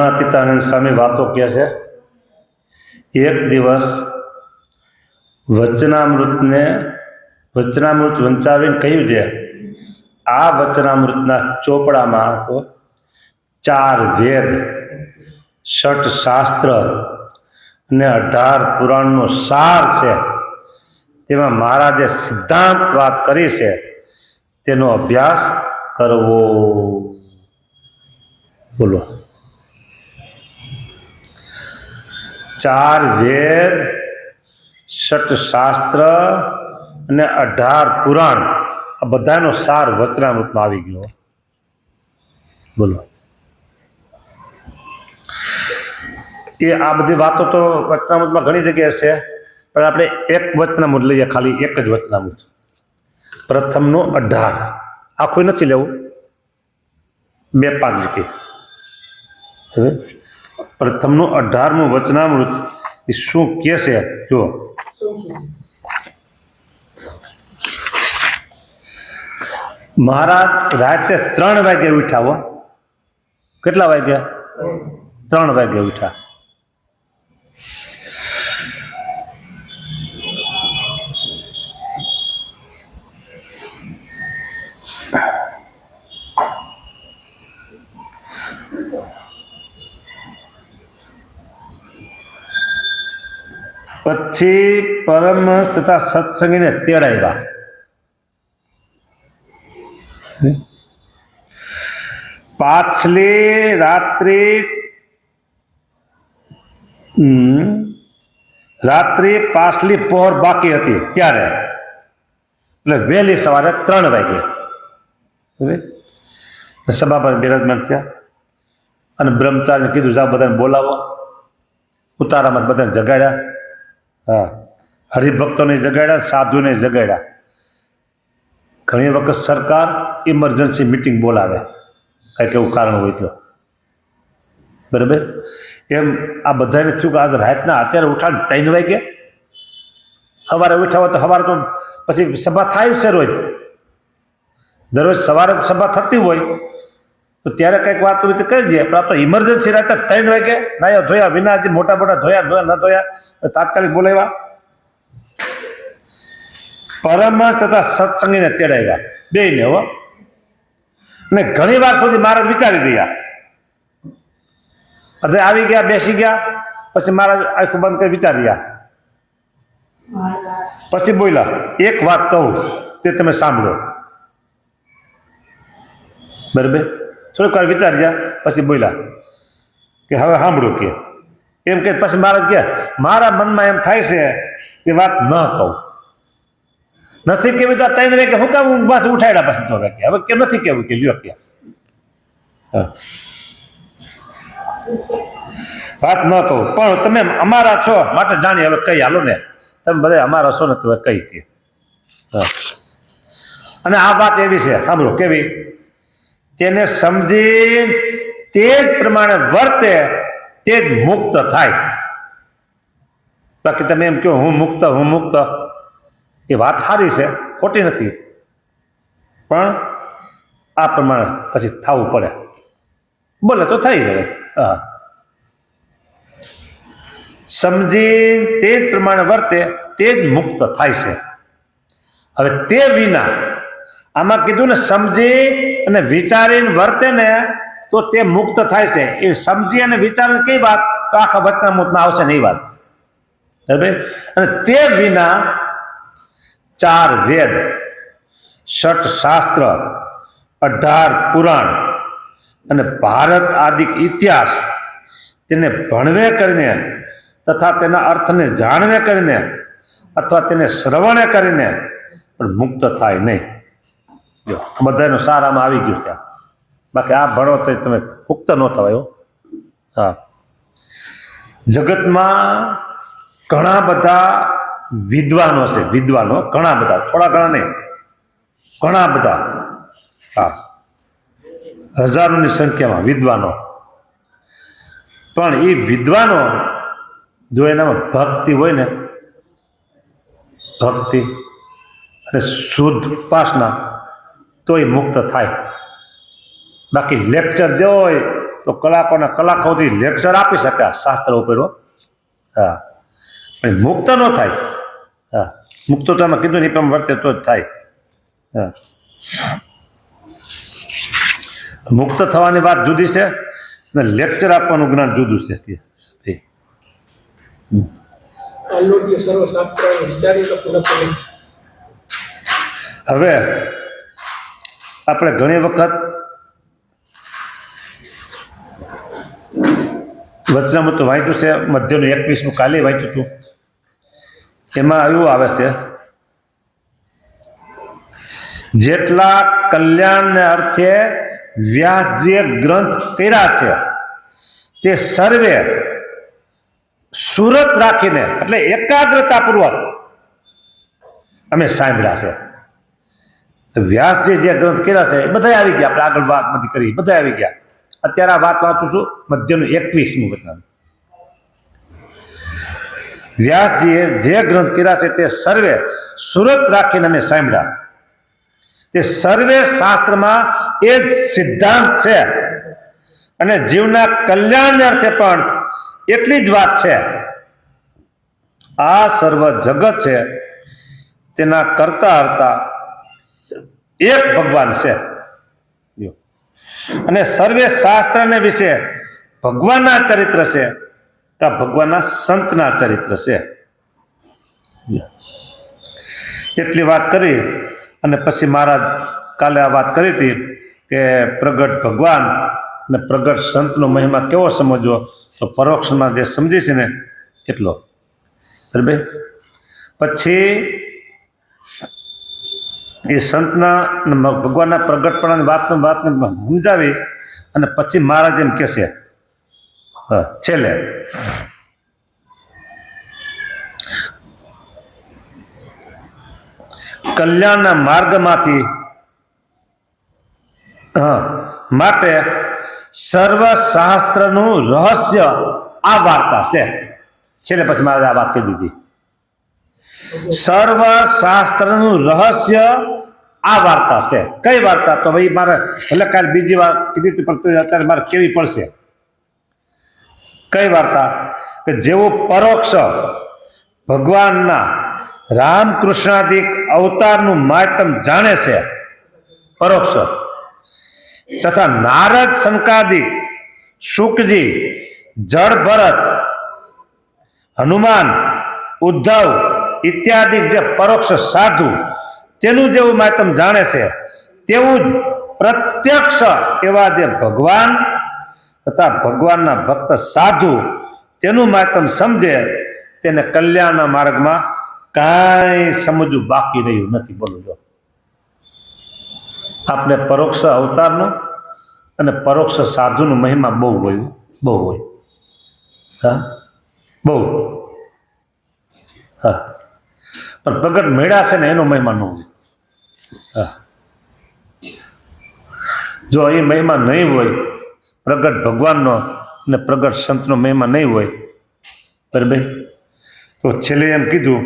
સનાતીતાનંદ સ્વામી વાતો કહે છે. એક દિવસ વચનામૃત વંચાવીને કહ્યું છે, આ વચનામૃતના ચોપડામાં તો 4 વેદ, 6 શાસ્ત્ર અને 18 પુરાણનો સાર છે. તેમાં મહારાજે સિદ્ધાંત વાત કરી છે, તેનો અભ્યાસ કરવો. બોલો. 4 વેદ, 6 શાસ્ત્ર અને 18 પુરાણ, આ બધાનો સાર વચનામૃતમાં આવી ગયો. બોલો. આ બધી વાતો તો વચનામૃતમાં ઘણી જગ્યાએ છે, પણ આપણે એક વચનામૃત લઈએ, ખાલી એક જ વચનામૃત. પ્રથમનો 18, આખું નથી લેવું, 2 પાન લીટી. પ્રથમનું 18મું વચનામૃત એ શું કહે છે જો. મહારાજ રાતે 3 વાગે ઉઠ્યા હો. કેટલા વાગ્યા? 3 વાગે ઉઠ્યા. પછી પરમહંસ તથા સત્સંગીને તેડાવ્યા. પાછલી રાત્રિ પાછલી પહોર બાકી હતી ત્યારે, એટલે વહેલી સવારે 3 વાગે સભા પર બિરાજમાન થયા અને બ્રહ્મચારીને કીધું, જાઓ બધાને બોલાવો. ઉતારામાં બધાને જગાડ્યા. હા, હરિભક્તોને જગાડ્યા, સાધુને જગાડ્યા. ઘણી વખત સરકાર ઇમરજન્સી મિટિંગ બોલાવે, કંઈક એવું કારણ હોય તો. બરાબર. એમ આ બધાને શું કે રાતના અત્યારે ઉઠાડ 3 વાગે, સવારે ઉઠ્યા હોય તો સવારે તો પછી સભા થાય છે રોજ. દરરોજ સવારે સભા થતી હોય તો ત્યારે કંઈક વાત હોય તો કરી દે. પણ આપણે ઇમરજન્સી રાતે 3 વાગે નાયા ધોયા વિના, હજી મોટા ધોયા ન ધોયા, તાત્કાલિક બોલાવ્યા. પરમહંસ તથા સત્સંગીને તેડાવ્યા, બેયને હો. અને ઘણી વાર સુધી મહારાજ વિચારી રહ્યા. એટલે આવી ગયા, બેસી ગયા. પછી મહારાજ આંખું બંધ કરી વિચારી રહ્યા. પછી બોલ્યા, એક વાત કહું તે તમે સાંભળો. બરાબર. થોડીક વાર વિચારી ગયા પછી બોલ્યા કે હવે સાંભળો કે એમ કે. પછી મહારાજ કહે, મારા મનમાં એમ થાય છે કે વાત ન કહું. નથી કેવું તો 3 વાગે હું કામ ઊંઘમાંથી ઉઠાડ્યા પછી તો વાગે હવે કેમ નથી કેવું કે લ્યો કે વાત ન કહું, પણ તમે અમારા છો માટે જાણી હવે કઈ હાલો ને. તમે બધા અમારા છો ને તો કઈ કે. અને આ વાત એવી છે, સાંભળો કેવી. તેને સમજી તે જ પ્રમાણે વર્તે તે જ મુક્ત થાય. બાકી તમે એમ કહો હું મુક્ત, એ વાત સારી છે, ખોટી નથી, પણ આ પ્રમાણે પછી થવું પડે. બોલે તો થઈ જાય. હા, સમજી તે જ પ્રમાણે વર્તે તે જ મુક્ત થાય છે. હવે તે વિના, આમાં કીધું ને સમજી અને વિચારીને વર્તે ને તો તે મુક્ત થાય છે. એ સમજી અને વિચારીને કઈ વાત તો આખા વચનામૃતમાં આવશે ને એ વાત. બરાબર. અને તે વિના 4 વેદ, 6 શાસ્ત્ર, 18 પુરાણ અને ભારત આદિ ઇતિહાસ તેને ભણવે કરીને તથા તેના અર્થને જાણવે કરીને અથવા તેને શ્રવણે કરીને પણ મુક્ત થાય નહીં. જો બધાનો સાર આમાં આવી ગયું છે. બાકી આ ભણો તો તમે મુક્ત ન થવાય. હા, જગતમાં ઘણા બધા વિદ્વાનો છે, વિદ્વાનો ઘણા બધા, થોડા ઘણા નહીં, ઘણા બધા. હા, હજારોની સંખ્યામાં વિદ્વાનો. પણ એ વિદ્વાનો જો એનામાં ભક્તિ હોય ને, ભક્તિ અને શુદ્ધ ઉપાસના, તો એ મુક્ત થાય. બાકી લેક્ચર દેવો હોય તો તો કલાકોના કલાકોથી લેક્ચર આપી શકે આ શાસ્ત્ર ઉપર હો. હા, પણ મુક્ત ન થાય. હા, મુક્ત તો એમાં કીધું ને એ પણ વર્તે તો જ થાય. હા, મુક્ત થવાની વાત જુદી છે ને લેક્ચર આપવાનું જ્ઞાન જુદું છે. હવે આપણે ઘણી વખત વચનામૃત વાંચ્યું છે, મધ્યનું 21મું કાલે વાંચ્યું હતું. એમાં એવું આવે છે, જેટલા કલ્યાણને અર્થે વ્યાસજીએ ગ્રંથ કર્યા છે તે સર્વે સુરત રાખીને એટલે એકાગ્રતાપૂર્વક અમે સાંભળ્યા છે. વ્યાસજી જે ગ્રંથ કર્યા છે એ બધા આવી ગયા. આપણે આગળ વાત નથી કરી, બધા આવી ગયા. અત્યારે આ વાત વાંચું છું મધ્યનું 21મું વચનામૃત. વ્યાસજીએ જે ગ્રંથ કર્યા છે તે સર્વે સુરત રાખીને અમે સાંભળ્યા. તે સર્વે શાસ્ત્રમાં એ જ સિદ્ધાંત છે અને જીવના કલ્યાણને અર્થે પણ એટલી જ વાત છે. આ સર્વ જગત છે તેના કરતા હરતા એક ભગવાન છે અને સર્વે શાસ્ત્રને વિશે ભગવાનના ચરિત્ર છે તો ભગવાનના સંતના ચરિત્ર છે. એટલી વાત કરી અને પછી મહારાજ કાલે આ વાત કરી હતી કે પ્રગટ ભગવાન અને પ્રગટ સંતનો મહિમા કેવો સમજવો, તો પરોક્ષમાં જે સમજી છે ને એટલો. બરાબર. પછી એ સંતના ભગવાનના પ્રગટપણાની વાતને સમજાવી અને પછી મહારાજ એમ કહે છે છેલ્લે, કલ્યાણના માર્ગમાંથી માટે સર્વશાસ્ત્રનું રહસ્ય આ વાર્તા છે. છેલ્લે પછી મારે આ વાત કહી દીધી. સર્વશાસ્ત્રનું રહસ્ય આ વાર્તા છે. કઈ વાર્તા? તો ભાઈ મારે ભલે કાલે બીજી વાત કીધી હતી પણ અત્યારે મારે કેવી પડશે. કઈ વાર્તા? કે જેવું પરોક્ષ ભગવાનના રામકૃષ્ણાદિક અવતારનું માધ્યમ જાણે છે પરોક્ષ, તથા નારદ શંકાદિક શુકજી જળ ભરત હનુમાન ઉદ્ધવ ઇત્યાદિ જે પરોક્ષ સાધુ તેનું જેવું માધ્યમ જાણે છે તેવું જ પ્રત્યક્ષ એવા જે ભગવાન તથા ભગવાનના ભક્ત સાધુ તેનું માધ્યમ સમજે તેને કલ્યાણના માર્ગમાં કાંઈ સમજવું બાકી રહ્યું નથી. બોલું જો આપણે પરોક્ષ અવતારનો અને પરોક્ષ સાધુનું મહિમા બહુ હોય, બહુ હોય. હા, બહુ. હા, પણ પ્રગટ મેળા છે ને એનો મહિમા ન હોય. હા, જો એ મહિમા નહીં હોય, પ્રગટ ભગવાનનો અને પ્રગટ સંતનો મહિમા નહીં હોય, બરાબર, તો છેલ્લે એમ કીધું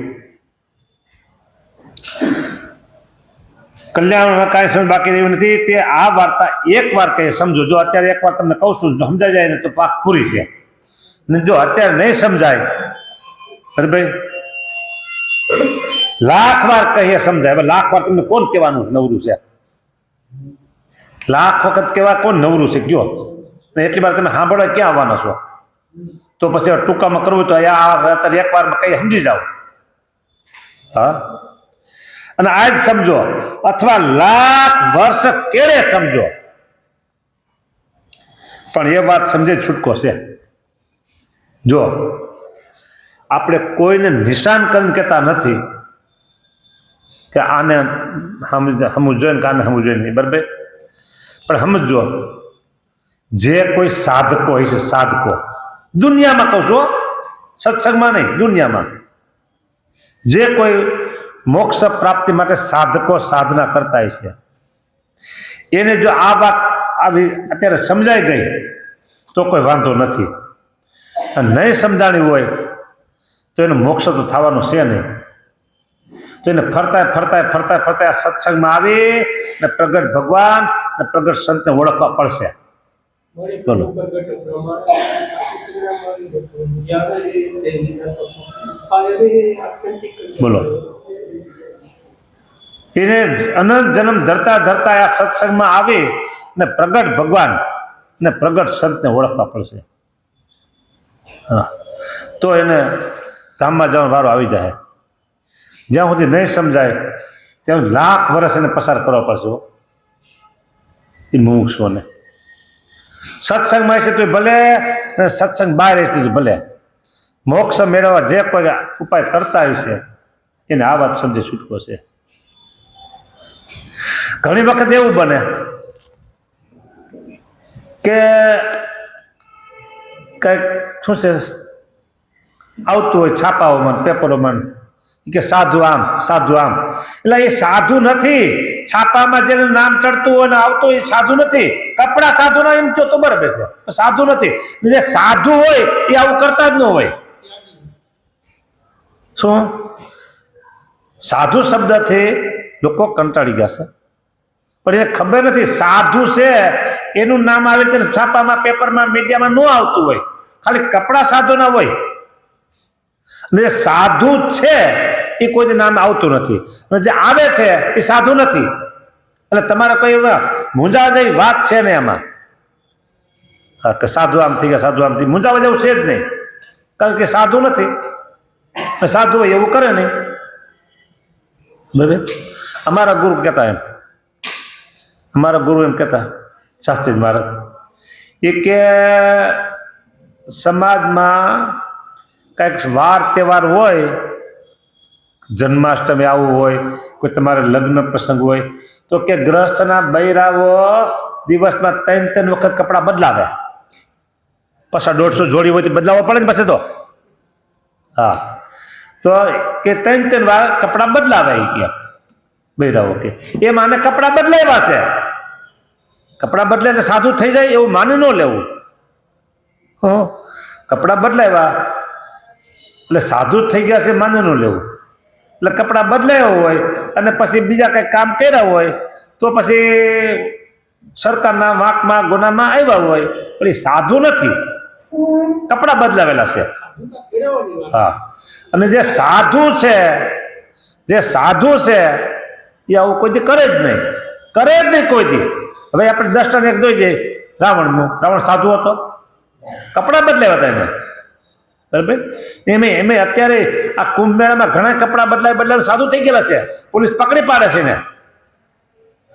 કલ્યાણમાં કાંઈ સમજ બાકી રહ્યું નથી. તે આ વાર્તા એક વાર કહે સમજો. જો અત્યારે એક વાર તમને કહું છું, જો સમજાઈ જાય ને તો પાક પૂરી છે, ને જો અત્યારે નહીં સમજાય, બરાબર, લાખ વાર કહીએ સમજાય. હવે લાખ વાર તમને કોણ કહેવાનું નવરું છે? લાખ વખત કહેવા કોણ નવરું છે? કયો એટલી વાર તમે સાંભળવા ક્યાં આવવાના છો? તો પછી ટૂંકામાં કરવું તો અત્યારે એક વારમાં કઈ સમજી જાઓ. હા, અને આજ સમજો અથવા લાખ વર્ષ કેળે સમજો, પણ એ વાત સમજે છૂટકો છે. જો આપણે કોઈને નિશાન કરીને કહેતા નથી કે આને સમજવું જોઈએ કે આને સમજવું જોઈએ નહીં, બરાબર, પણ સમજો જે કોઈ સાધકો હોય છે, સાધકો દુનિયામાં કહું છું, સત્સંગમાં નહીં, દુનિયામાં જે કોઈ મોક્ષ પ્રાપ્તિ માટે સાધકો સાધના કરતા હોય છે, એને જો આ વાત આવી અત્યારે સમજાઈ ગઈ તો કોઈ વાંધો નથી. અને નહીં સમજાણી હોય તો એનો મોક્ષ તો થવાનો છે નહીં. તો એને ફરતા ફરતા ફરતા ફરતા સત્સંગમાં આવી ને પ્રગટ ભગવાન ને પ્રગટ સંતને ઓળખવા પડશે. બોલો બોલો એને અનંત જન્મ ધરતા ધરતા આ સત્સંગમાં આવી ને પ્રગટ ભગવાન ને પ્રગટ સંતને ઓળખવા પડશે. હા, તો એને ધામમાં જવાનો વારો આવી જાય. જ્યાં સુધી નહીં સમજાય ત્યાં લાખ વર્ષ એને પસાર કરવા પડશે એ મુમુક્ષુઓને. સત્સંગમાં છે તો ભલે, સત્સંગ બહાર છે તો ભલે, મોક્ષ મેળવવા જે કોઈ ઉપાય કરતા હશે એને આ વાત સમજે છૂટકો છે. ઘણી વખત એવું બને કે કંઈક શું છે આવતું હોય છાપાઓમાં પેપરોમાં કે સાધુ આમ સાધુ આમ, એટલે એ સાધુ નથી. છાપામાં જેનું નામ ચડતું હોય ને આવતું હોય એ સાધુ નથી. કપડા સાધુ ના એમ કહો તો બરાબર છે, સાધુ નથી. જે સાધુ હોય એ આવું કરતા જ ન હોય. શું સાધુ શબ્દથી લોકો કંટાળી ગયા છે, પણ એને ખબર નથી સાધુ છે એનું નામ આવે ત્યારે છાપામાં પેપરમાં મીડિયામાં ન આવતું હોય, ખાલી કપડા સાધુ ના હોય. અને સાધુ છે એ કોઈ નામ આવતું નથી, અને જે આવે છે એ સાધુ નથી. એટલે તમારે કોઈ મૂંઝાવા જેવી વાત છે ને એમાં. હા, કે સાધુ આમ થઈ ગયા, સાધુ આમ થઈ, મૂંઝાવા જેવું છે જ નહીં, કારણ કે સાધુ નથી. સાધુ હોય એવું કરે નહીં. બરાબર. અમારા ગુરુ કહેતા એમ, અમારા ગુરુ એમ કહેતા શાસ્ત્રીજી મહારાજ એ કે સમાજમાં કંઈક વાર તહેવાર હોય, જન્માષ્ટમી આવું હોય, કોઈ તમારે લગ્ન પ્રસંગ હોય, તો કે ગ્રહસ્થના બૈરાઓ દિવસમાં 3 વખત કપડાં બદલાવે. પાછા 150 જોડી હોય તો બદલાવવા પડે ને પછી તો. હા, તો કે 3 વાર કપડાં બદલાવે કે બૈરાઓ કે એમ આને કપડાં બદલાવ્યા છે. કપડાં બદલે એટલે સાધુ થઈ જાય એવું માની ન લેવું. કપડાં બદલાવ્યા એટલે સાધુ જ થઈ ગયા છે માની ન લેવું. એટલે કપડાં બદલાયા હોય અને પછી બીજા કંઈક કામ કર્યા હોય તો પછી સરકારના વાંકમાં ગુનામાં આવ્યા હોય, પણ એ સાધુ નથી, કપડાં બદલાવેલા છે. હા, અને જે સાધુ છે, જે સાધુ છે એ આવું કોઈ દી કરે જ નહીં, કરે જ નહીં કોઈ દી. હવે આપણે 10 એક જોઈ જઈએ રાવણનું. રાવણ સાધુ હતો, કપડાં બદલાવ્યા હતા એને. બરાબર. એમ અત્યારે આ કુંભ મેળામાં ઘણા કપડાં બદલાવી સાધુ થઈ ગયેલા છે. પોલીસ પકડી પાડે છે ને.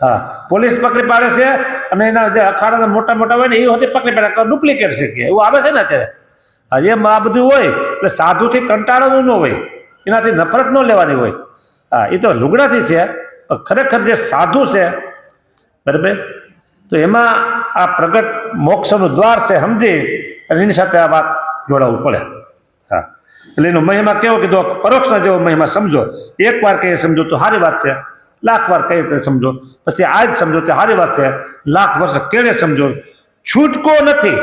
હા, પોલીસ પકડી પાડે છે અને એના જે અખાડાના મોટા મોટા હોય ને એ હોતી પકડી પાડે, ડુપ્લિકેટ છે કે એવું આવે છે ને અત્યારે. હા, એમ આ બધું હોય એટલે સાધુથી કંટાળવાનું ન હોય, એનાથી નફરત ન લેવાની હોય. હા, એ તો લુગડાથી છે, પણ ખરેખર જે સાધુ છે, બરાબર, તો એમાં આ પ્રગટ મોક્ષનું દ્વાર છે સમજી અને એની સાથે આ વાત જોડાવવું પડે. હા, એટલે એનો મહિમા કેવો કીધો, પરોક્ષના જેવો મહિમા સમજો. એકવાર કહીએ સમજો તો સારી વાત છે, લાખ વાર કહીએ તો સમજો, પછી આજ સમજો તો સારી વાત છે, લાખ વર્ષ કેળે સમજો, છૂટકો નથી.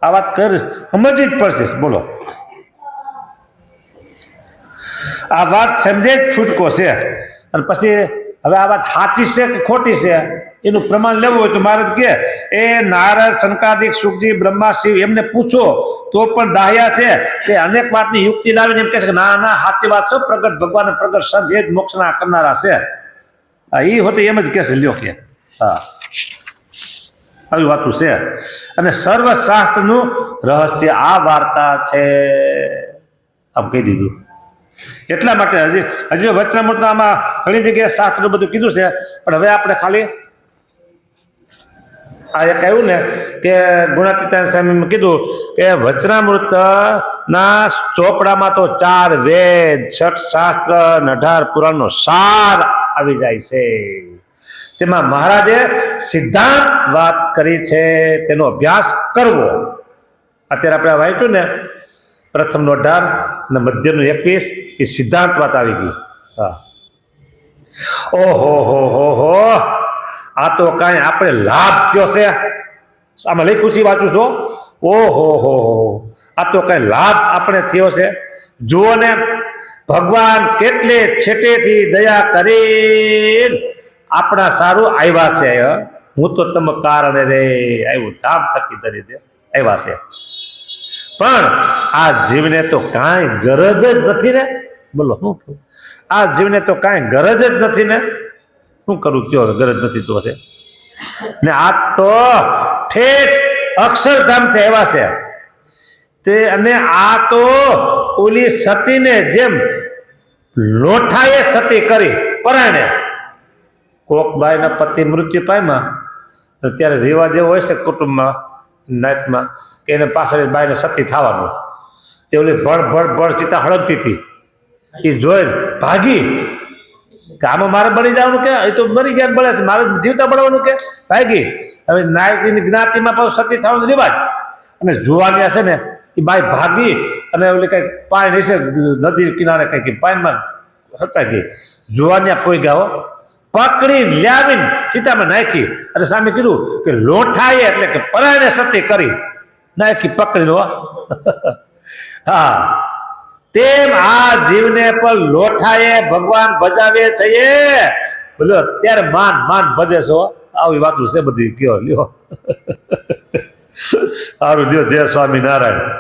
આ વાત કરી સમજવી જ પડશે. બોલો, આ વાત સમજે જ છૂટકો છે. અને પછી હવે આ વાત સાચી છે કે ખોટી છે એનું પ્રમાણ લેવું હોય તો મહારાજ કે એ નારદ, સનકાદિક, સુખજી, બ્રહ્મા, શિવ એમને પૂછો તો પણ દાહ્યા છે તે અનેક વાતની યુક્તિ લાવીને એમ કહે છે કે ના ના સાચી વાત છે, પ્રગટ ભગવાન પ્રગટ સંત એ જ મોક્ષના કરનારા છે. એ હોતી એમ જ કહે છે, લ્યો કે હા આવી વાતું છે. અને સર્વશાસ્ત્રનું રહસ્ય આ વાર્તા છે, આમ કહી દીધું. એટલા માટે હજી વચનામૃતમાં આમાં ઘણી જગ્યાએ શાસ્ત્ર બધું કીધું છે, પણ હવે આપણે ખાલી આ એક આવ્યું ને કે ગુણાતીતાન સ્વામીએ કીધું કે વચનામૃત ના ચોપડામાં તો 4 વેદ, 6 શાસ્ત્ર, 18 પુરાણનો સાર આવી જાય છે. તેમાં મહારાજે સિદ્ધાંત વાત કરી છે, તેનો અભ્યાસ કરવો. અત્યારે આપણે વાંચ્યું ને પ્રથમનું 18 અને મધ્યનું 21 એ સિદ્ધાંત વાત આવી ગઈ. હા, ઓહો હો હો હો, આ તો કાંઈ આપણે લાભ થયો છે. આમાં લઈ ખુશી વાંચું છો. ઓહો હો હો, આ તો કાંઈ લાભ આપણે થયો છે. જુઓ ને, ભગવાન કેટલે છેટેથી દયા કરી આપણા સારું આવ્યા છે. હું તો તમે કારણે રે આવ્યું ધામ થકી ધરી દે આવ્યા છે. પણ આ જીવને તો કાંઈ ગરજ જ નથી ને. બોલો શું કહું? આ જીવને તો કાંઈ ગરજ જ નથી ને. શું કરું કયો ગરજ નથી તો છે ને. આ તો ઠેઠ અક્ષરધામથી આવ્યા છે તે. અને આ તો ઓલી સતીને જેમ લોઠાએ સતી કરી પરાણે. કોક બાઈના પતિ મૃત્યુ પામ્યા ત્યારે રિવાજ એવો હોય છે કુટુંબમાં નાતમાં કે એને પાછળ બાઈને સતી થવાનું. તે ઓલી ભળ ચિતા હળગતી હતી એ જોઈ ભાગી કે આમાં મારે બળી જવાનું કે એ તો મરી ગયા બળે છે, મારે જીવતા બળવાનું કે ભાગી. હવે નાયકની જ્ઞાતિમાં પાછું સતી થવાનો રિવાજ. અને જુવાની છે ને એ બાઈ ભાગી અને ઓલી કંઈક પાણી છે નદી કિનારે કંઈક પાણીમાં હતા ગઈ. જુવાનિયા પોઈ ગયા પકડી લાવીને ચિતામાં નાખી અને સામે કીધું કે લોઠાએ એટલે કે પરાણે સતી કરી નાખી પકડી. હા, તેમ આ જીવને પણ લોઠાએ ભગવાન ભજાવે છે. બોલો ત્યારે માન ભજે છો. આવી વાતો છે બધી કયો લ્યો. સારું લ્યો. જય સ્વામિનારાયણ.